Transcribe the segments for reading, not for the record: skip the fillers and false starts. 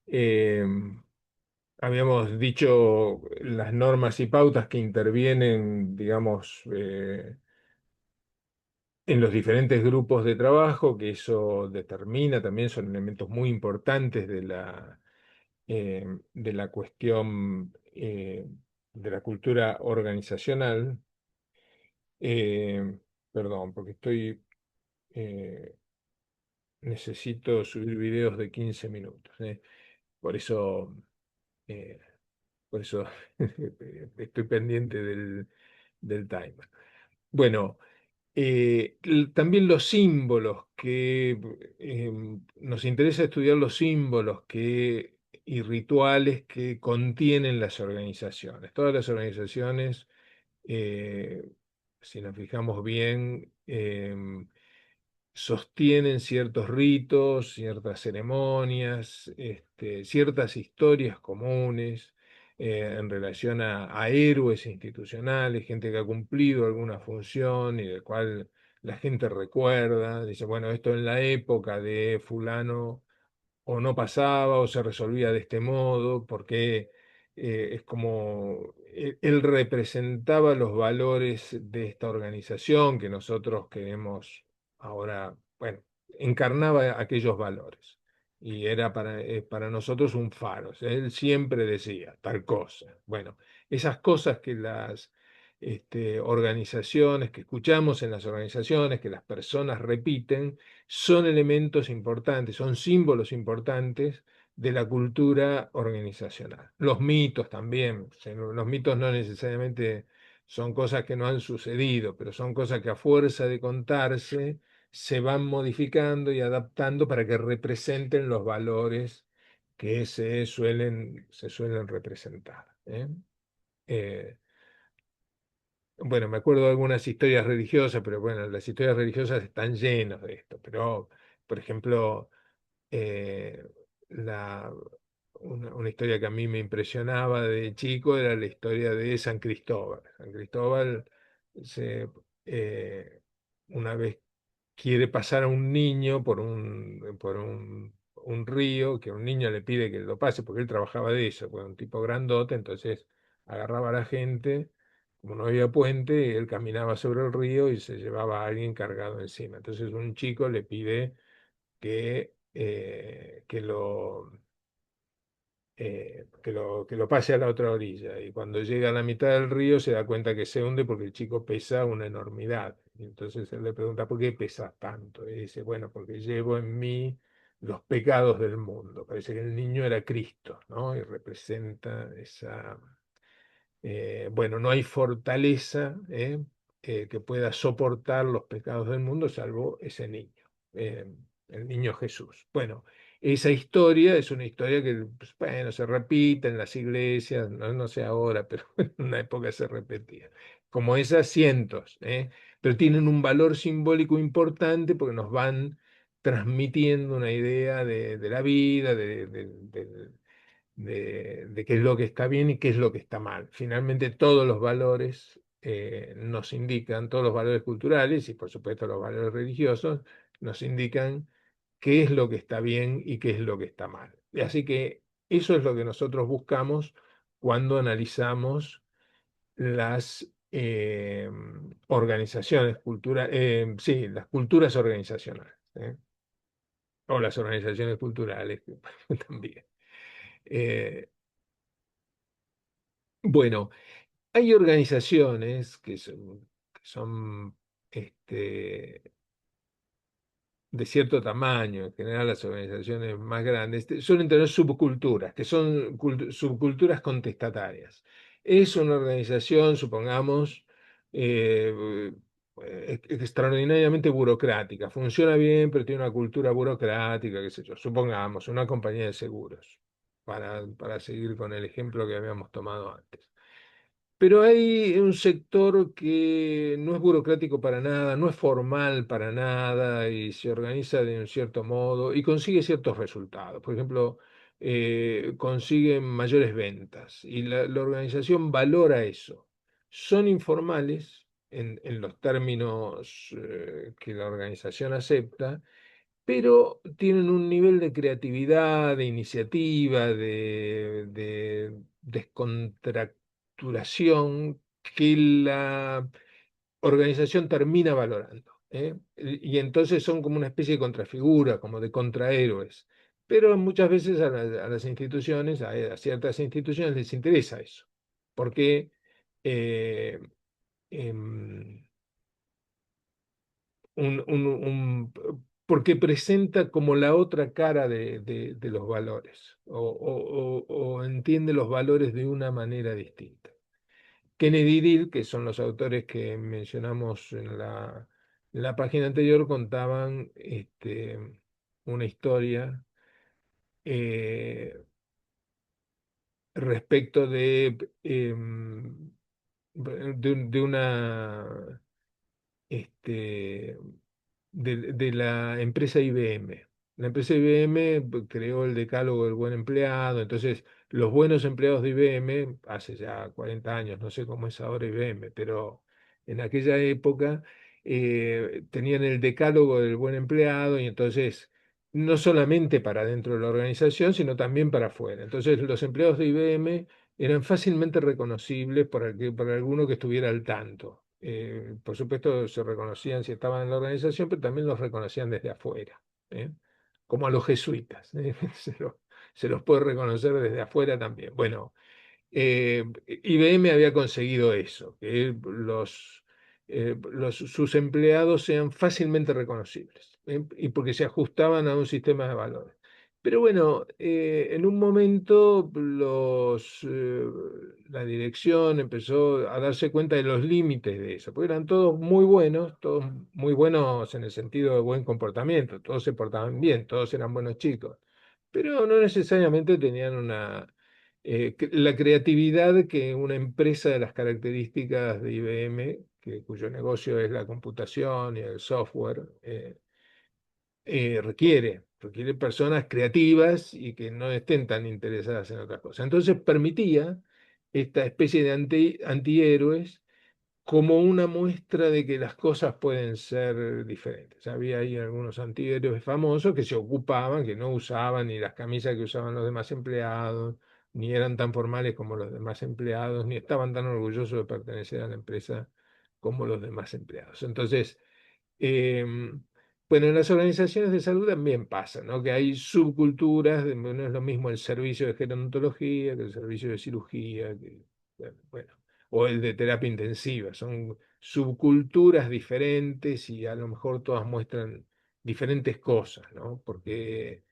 Eh, Habíamos dicho las normas y pautas que intervienen, digamos, en los diferentes grupos de trabajo, que eso determina también, son elementos muy importantes de la cuestión de la cultura organizacional. Eh, Perdón, porque eh, necesito subir videos de 15 minutos. Por eso, eh, por eso estoy pendiente del timer. Bueno, también los símbolos, que nos interesa estudiar los símbolos y rituales que contienen las organizaciones. Todas las organizaciones, eh, si nos fijamos bien, sostienen ciertos ritos, ciertas ceremonias, ciertas historias comunes en relación a héroes institucionales, gente que ha cumplido alguna función y del cual la gente recuerda. Dice, bueno, esto en la época de fulano o no pasaba o se resolvía de este modo, porque es como él representaba los valores de esta organización que nosotros queremos ahora, bueno, encarnaba aquellos valores. Y era para nosotros un faro. O sea, él siempre decía tal cosa. Bueno, esas cosas que las organizaciones, que escuchamos en las organizaciones, que las personas repiten, son elementos importantes, son símbolos importantes de la cultura organizacional. Los mitos también, o sea, los mitos no necesariamente son cosas que no han sucedido, pero son cosas que a fuerza de contarse se van modificando y adaptando para que representen los valores que se suelen representar. Bueno, me acuerdo de algunas historias religiosas, pero bueno, las historias religiosas están llenas de esto. Pero, por ejemplo, eh, la, una historia que a mí me impresionaba de chico era la historia de San Cristóbal. San Cristóbal se, eh, una vez quiere pasar a un niño un río, que un niño le pide que lo pase, porque él trabajaba de eso, fue un tipo grandote, entonces agarraba a la gente, como no había puente, él caminaba sobre el río y se llevaba a alguien cargado encima. Entonces un chico le pide que lo pase a la otra orilla. Y cuando llega a la mitad del río se da cuenta que se hunde porque el chico pesa una enormidad. Y entonces él le pregunta, ¿por qué pesas tanto? Y dice, bueno, porque llevo en mí los pecados del mundo. Parece que el niño era Cristo, ¿no? Y representa esa, bueno, no hay fortaleza que pueda soportar los pecados del mundo salvo ese niño, eh, el niño Jesús. Bueno, esa historia es una historia que, pues, bueno, se repite en las iglesias, no, no sé ahora, pero en una época se repetía. Como esas cientos, pero tienen un valor simbólico importante porque nos van transmitiendo una idea de la vida, de qué es lo que está bien y qué es lo que está mal. Finalmente, todos los valores nos indican, todos los valores culturales y por supuesto los valores religiosos, nos indican qué es lo que está bien y qué es lo que está mal. Y así que eso es lo que nosotros buscamos cuando analizamos las organizaciones culturales, sí, las culturas organizacionales, o las organizaciones culturales también. Eh, bueno, hay organizaciones que son de cierto tamaño, en general las organizaciones más grandes, suelen tener subculturas, que son subculturas contestatarias. Es una organización, supongamos, eh, extraordinariamente burocrática, funciona bien, pero tiene una cultura burocrática, qué sé yo, supongamos, una compañía de seguros, para seguir con el ejemplo que habíamos tomado antes. Pero hay un sector que no es burocrático para nada, no es formal para nada y se organiza de un cierto modo y consigue ciertos resultados. Por ejemplo, consigue mayores ventas y la organización valora eso. Son informales en los términos que la organización acepta pero tienen un nivel de creatividad, de iniciativa, de descontracturación que la organización termina valorando, ¿eh? Y entonces son como una especie de contrafigura, como de contrahéroes. Pero muchas veces a las instituciones, a ciertas instituciones les interesa eso, porque eh, em, porque presenta como la otra cara de los valores, o entiende los valores de una manera distinta. Kennedy y Dill, que son los autores que mencionamos en la página anterior, contaban una historia eh, respecto de una este, de la empresa IBM. La empresa IBM creó el decálogo del buen empleado, entonces los buenos empleados de IBM, hace ya 40 años, no sé cómo es ahora IBM, pero en aquella época tenían el decálogo del buen empleado y entonces no solamente para dentro de la organización, sino también para afuera. Entonces los empleados de IBM eran fácilmente reconocibles por alguno que estuviera al tanto. Por supuesto, se reconocían si estaban en la organización, pero también los reconocían desde afuera, ¿eh? Como a los jesuitas, ¿eh? Se los puede reconocer desde afuera también. Bueno, IBM había conseguido eso, que sus empleados sean fácilmente reconocibles, y porque se ajustaban a un sistema de valores. Pero bueno, en un momento la dirección empezó a darse cuenta de los límites de eso, porque eran todos muy buenos en el sentido de buen comportamiento, todos se portaban bien, todos eran buenos chicos, pero no necesariamente tenían la creatividad que una empresa de las características de IBM, cuyo negocio es la computación y el software, requiere personas creativas y que no estén tan interesadas en otras cosas. Entonces permitía esta especie de antihéroes como una muestra de que las cosas pueden ser diferentes. Había ahí algunos antihéroes famosos que se ocupaban, que no usaban ni las camisas que usaban los demás empleados, ni eran tan formales como los demás empleados, ni estaban tan orgullosos de pertenecer a la empresa como los demás empleados. Entonces, eh, bueno, en las organizaciones de salud también pasa, ¿no? Que hay subculturas, no es lo mismo el servicio de gerontología que el servicio de cirugía, bueno, o el de terapia intensiva. Son subculturas diferentes y a lo mejor todas muestran diferentes cosas, ¿no? Porque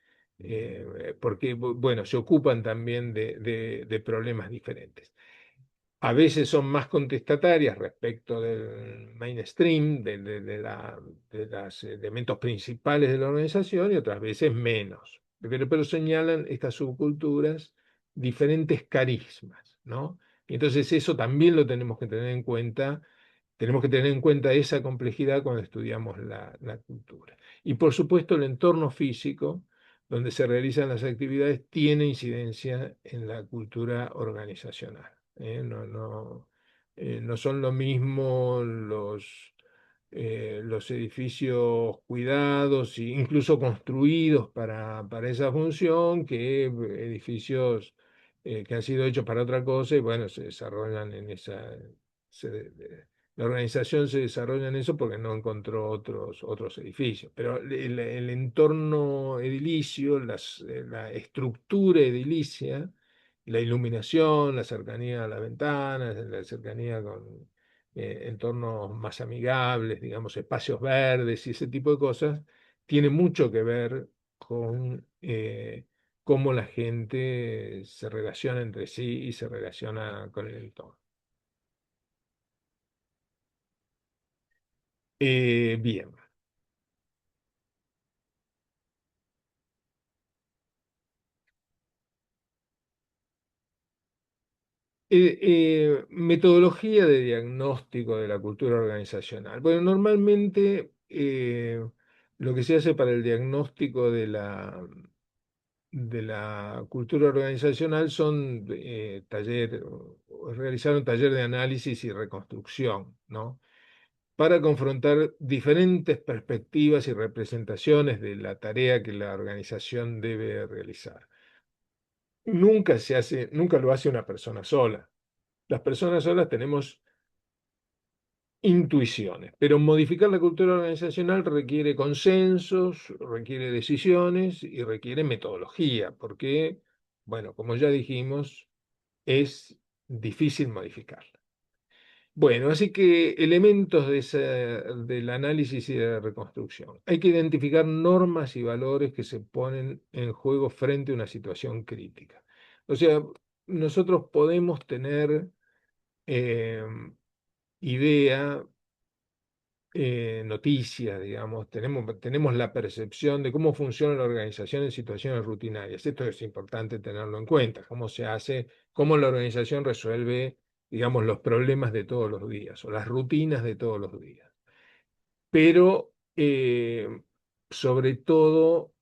bueno, se ocupan también de problemas diferentes. A veces son más contestatarias respecto del mainstream, de los elementos principales de la organización, y otras veces menos. Pero señalan estas subculturas diferentes carismas, ¿no? Y entonces eso también lo tenemos que tener en cuenta. Tenemos que tener en cuenta esa complejidad cuando estudiamos la cultura. Y por supuesto el entorno físico donde se realizan las actividades tiene incidencia en la cultura organizacional. No son lo mismo los edificios cuidados e incluso construidos para esa función que edificios que han sido hechos para otra cosa y bueno, se desarrollan en esa... la organización se desarrolla en eso porque no encontró otros edificios. Pero el entorno edilicio, la estructura edilicia, la iluminación, la cercanía a las ventanas, la cercanía con entornos más amigables, digamos, espacios verdes y ese tipo de cosas, tiene mucho que ver con cómo la gente se relaciona entre sí y se relaciona con el entorno. Bien. Metodología de diagnóstico de la cultura organizacional. Bueno, normalmente lo que se hace para el diagnóstico de la cultura organizacional son realizar un taller de análisis y reconstrucción, ¿no? para confrontar diferentes perspectivas y representaciones de la tarea que la organización debe realizar. Nunca lo hace una persona sola. Las personas solas tenemos intuiciones, pero modificar la cultura organizacional requiere consensos, requiere decisiones y requiere metodología, porque, bueno, como ya dijimos, es difícil modificarla. Bueno, así que elementos del análisis y de la reconstrucción. Hay que identificar normas y valores que se ponen en juego frente a una situación crítica. O sea, nosotros podemos tener eh, idea, noticias, digamos, tenemos la percepción de cómo funciona la organización en situaciones rutinarias. Esto es importante tenerlo en cuenta, cómo se hace, cómo la organización resuelve, digamos, los problemas de todos los días o las rutinas de todos los días. Pero, sobre todo,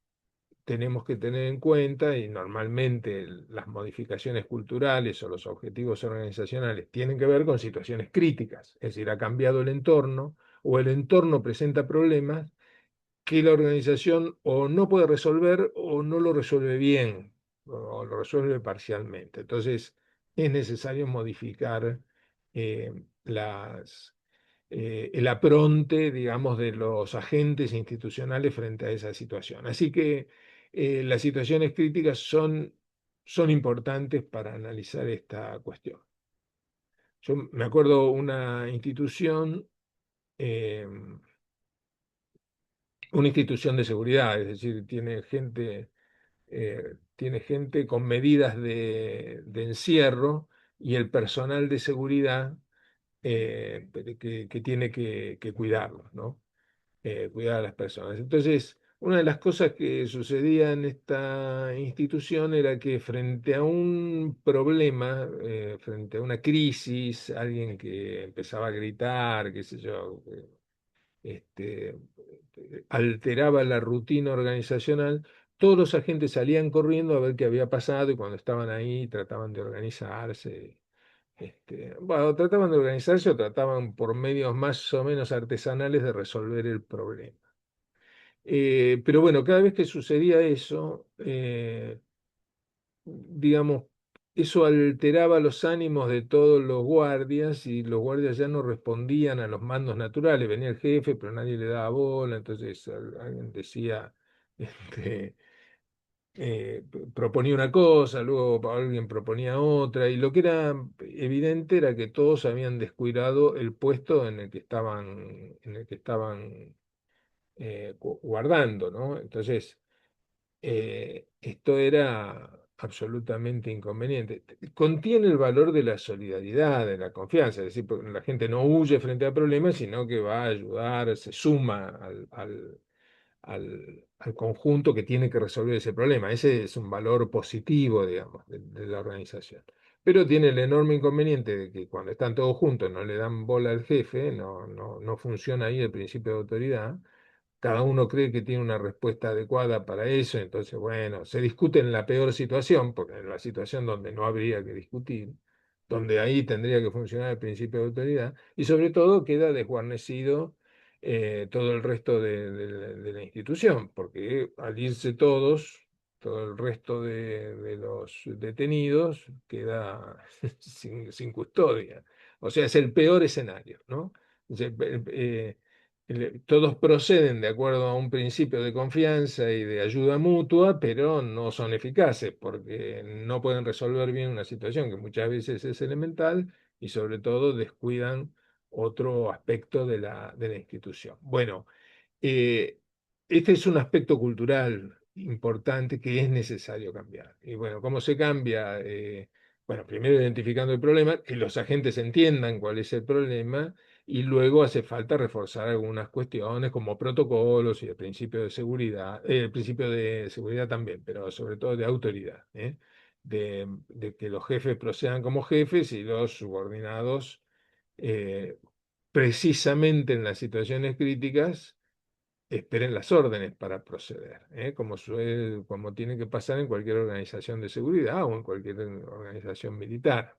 tenemos que tener en cuenta, y normalmente las modificaciones culturales o los objetivos organizacionales tienen que ver con situaciones críticas, es decir, ha cambiado el entorno o el entorno presenta problemas que la organización o no puede resolver o no lo resuelve bien o lo resuelve parcialmente. Entonces, es necesario modificar eh, el apronte, digamos, de los agentes institucionales frente a esa situación. Así que las situaciones críticas son importantes para analizar esta cuestión. Yo me acuerdo eh, una institución de seguridad, es decir, tiene gente con medidas de encierro y el personal de seguridad que tiene que cuidarlos, ¿no? Cuidar a las personas. Entonces, una de las cosas que sucedía en esta institución era que frente a un problema, frente a una crisis, alguien que empezaba a gritar, qué sé yo, este, alteraba la rutina organizacional, todos los agentes salían corriendo a ver qué había pasado y cuando estaban ahí trataban de organizarse. Bueno, trataban de organizarse o trataban por medios más o menos artesanales de resolver el problema. Pero bueno, cada vez que sucedía eso, digamos, eso alteraba los ánimos de todos los guardias y los guardias ya no respondían a los mandos naturales. Venía el jefe, pero nadie le daba bola, entonces alguien decía, este, proponía una cosa, luego alguien proponía otra, y lo que era evidente era que todos habían descuidado el puesto en el que estaban guardando, ¿no? Entonces, esto era absolutamente inconveniente. Contiene el valor de la solidaridad, de la confianza, es decir, porque la gente no huye frente a problemas, sino que va a ayudar, se suma al conjunto que tiene que resolver ese problema. Ese es un valor positivo, digamos, de la organización. Pero tiene el enorme inconveniente de que cuando están todos juntos no le dan bola al jefe, no funciona ahí el principio de autoridad. Cada uno cree que tiene una respuesta adecuada para eso, entonces, bueno, se discute en la peor situación, porque en la situación donde no habría que discutir, donde ahí tendría que funcionar el principio de autoridad, y sobre todo queda desguarnecido todo el resto de la institución, porque al irse todos, todo el resto de los detenidos queda sin custodia. O sea, es el peor escenario, ¿no? O sea, todos proceden de acuerdo a un principio de confianza y de ayuda mutua, pero no son eficaces porque no pueden resolver bien una situación que muchas veces es elemental y sobre todo descuidan otro aspecto de la institución. Bueno, eh, este es un aspecto cultural importante que es necesario cambiar. Y bueno, ¿cómo se cambia? Bueno, primero identificando el problema, que los agentes entiendan cuál es el problema y luego hace falta reforzar algunas cuestiones como protocolos y el principio de seguridad, el principio de seguridad también, pero sobre todo de autoridad, ¿eh? De que los jefes procedan como jefes y los subordinados, eh, precisamente en las situaciones críticas, esperen las órdenes para proceder, ¿eh? Como tiene que pasar en cualquier organización de seguridad o en cualquier organización militar.